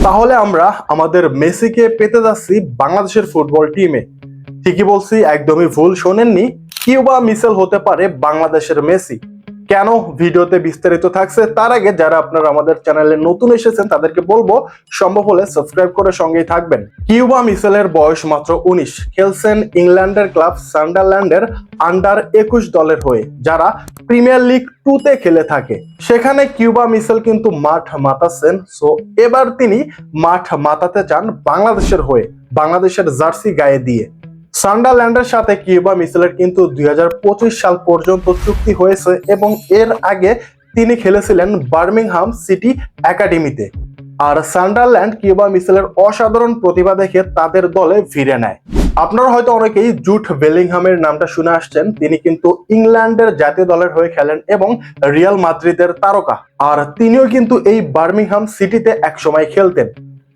তাহলে আমরা আমাদের মেসিকে পেতে যাচ্ছি বাংলাদেশের ফুটবল টিমে। ঠিকই বলছি, একদমই ভুল শোনেননি। কিউবা মিসেল হতে পারে বাংলাদেশের মেসি। কেন? ভিডিওতে বিস্তারিত থাকছে। তার আগে যারা আপনারা আমাদের চ্যানেলে নতুন এসেছেন তাদেরকে বলবো সম্ভব হলে সাবস্ক্রাইব করে সঙ্গেই থাকবেন। কিউবা মিসেলের বয়স মাত্র 19। খেলছেন ইংল্যান্ডের ক্লাব সান্ডারল্যান্ডের আন্ডার 21 দলের হয়ে, যারা প্রিমিয়ার লিগ 2-তে খেলে থাকে। সেখানে কিউবা মিসেল কিন্তু মাঠ মাতাচ্ছেন। সো এবার তিনি মাঠ মাতাতে চান বাংলাদেশের হয়ে, বাংলাদেশের জার্সি গায়ে দিয়ে। সান্ডারল্যান্ডের সাথে কিউবা মিসেলের কিন্তু 2025 সাল পর্যন্ত চুক্তি হয়েছে এবং এর আগে তিনি খেলেছিলেন বার্মিংহাম সিটি একাডেমিতে। আর সান্ডারল্যান্ড কিউবা মিসেলের অসাধারণ প্রতিভা দেখে তাদের দলে ভিড়ে নেয়। আপনারা হয়তো অনেকেই জুট বেলিংহামের নামটা শুনে আসছেন। তিনি কিন্তু ইংল্যান্ডের জাতীয় দলের হয়ে খেলেন এবং রিয়াল মাদ্রিদের তারকা। আর তিনিও কিন্তু এই বার্মিংহাম সিটিতে একসময় খেলতেন।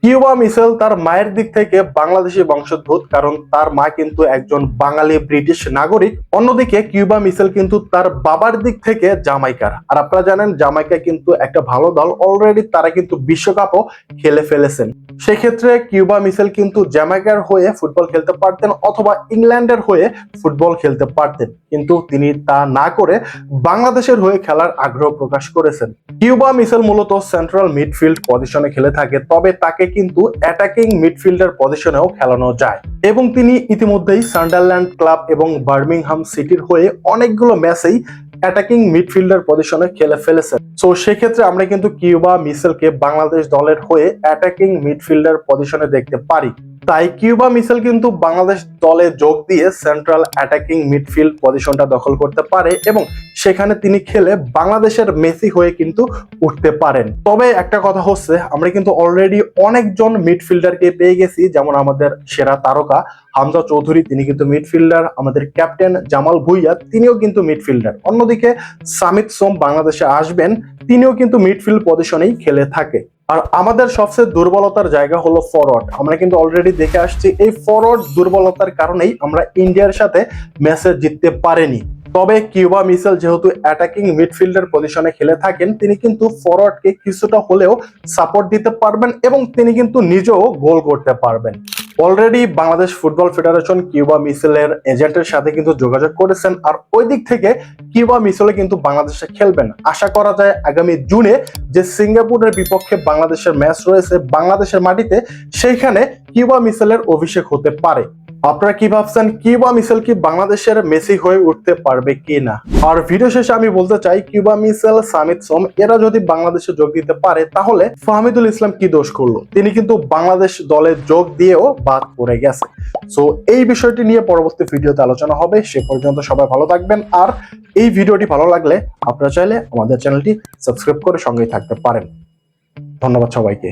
কিউবা মিসেল তার মায়ের দিক থেকে বাংলাদেশি বংশোদ্ভূত, কারণ তার মা কিন্তু একজন বাঙালি ব্রিটিশ নাগরিক। অন্যদিকে কিউবা মিসেল কিন্তু তার বাবার দিক থেকে জামাইকার। আর আপনারা জানেন জামাইকা কিন্তু একটা ভালো দল, অলরেডি তারা কিন্তু বিশ্বকাপও খেলে ফেলেছেন। সেক্ষেত্রে কিউবা মিসেল কিন্তু জামাইকার হয়ে ফুটবল খেলতে পারতেন অথবা ইংল্যান্ডের হয়ে ফুটবল খেলতে পারতেন, কিন্তু তিনি তা না করে বাংলাদেশের হয়ে খেলার আগ্রহ প্রকাশ করেছেন। কিউবা মিসেল মূলত সেন্ট্রাল মিডফিল্ড পজিশনে খেলে থাকে, তবে তাকে কিন্তু অ্যাটাকিং মিডফিল্ডার পজিশনেও খেলানো যায় এবং তিনি ইতিমধ্যেই সান্ডারল্যান্ড ক্লাব এবং বার্মিংহাম সিটির হয়ে অনেকগুলো ম্যাচেই অ্যাটাকিং মিডফিল্ডার পজিশনে খেলে ফেলেছেন। সো সেক্ষেত্রে আমরা কিন্তু কিউবা মিসেলকে বাংলাদেশ দলের হয়ে অ্যাটাকিং মিডফিল্ডার পজিশনে দেখতে পারি। তাই কিউবা মিসেল কিন্তু বাংলাদেশ দলে যোগ দিয়ে সেন্ট্রাল অ্যাটাকিং মিডফিল্ড পজিশনটা দখল করতে পারে এবং সেখানে তিনি খেলে বাংলাদেশের মেসি হয়ে কিন্তু উঠতে পারেন। তবে একটা কথা হচ্ছে, আমরা কিন্তু অলরেডি অনেকজন মিডফিল্ডারকে পেয়ে গেছি, যেমন আমাদের সেরা তারকা হামজা চৌধুরী, তিনি কিন্তু মিডফিল্ডার। আমাদের ক্যাপ্টেন জামাল ভুঁইয়া, তিনিও কিন্তু মিডফিল্ডার। অন্যদিকে সামিত সোম বাংলাদেশে আসবেন, তিনিও কিন্তু মিডফিল্ড পজিশনেই খেলে থাকে। আর আমাদের সবচেয়ে দুর্বলতার জায়গা হলো ফরওয়ার্ড। আমরা কিন্তু অলরেডি দেখে আসছি এই ফরওয়ার্ড দুর্বলতার কারণেই আমরা ইন্ডিয়ার সাথে ম্যাচে জিততে পারিনি। তবে কিউবা মিসেল যেহেতু অ্যাটাকিং মিডফিল্ডার পজিশনে খেলে থাকেন, তিনি কিন্তু ফরওয়ার্ডকে কিছুটা হলেও সাপোর্ট দিতে পারবেন এবং তিনি কিন্তু নিজেও গোল করতে পারবেন। Already Bangladesh football federation Cuba মিসেলের এজেন্টের সাথে কিন্তু যোগাযোগ করেছেন। আর ওই দিক থেকে কিউবা মিসেলে কিন্তু বাংলাদেশে খেলবেন। আশা করা যায় আগামী জুনে যে সিঙ্গাপুরের বিপক্ষে বাংলাদেশের ম্যাচ রয়েছে বাংলাদেশের মাটিতে, সেইখানে কিউবা মিসেলের অভিষেক হতে পারে। আপনারা কি ভাবছেন, কিউবা মিসেল কি বাংলাদেশের মেসি হয়ে উঠতে পারবে কি না? আর ভিডিও শেষে আমি বলতে চাই, কিউবা মিসেল, সামিত সোম এরা যদি বাংলাদেশে যোগ দিতে পারে, তাহলে ফাহমিদুল ইসলাম কি দোষ করলো? তিনি কিন্তু বাংলাদেশ দলে যোগ দিয়েও বাদ পড়ে গেছে। সো এই বিষয়টি নিয়ে পরবর্তী ভিডিওতে আলোচনা হবে। সে পর্যন্ত সবাই ভালো থাকবেন। আর এই ভিডিওটি ভালো লাগলে আপনারা চাইলে আমাদের চ্যানেলটি সাবস্ক্রাইব করে সঙ্গেই থাকতে পারেন। ধন্যবাদ সবাইকে।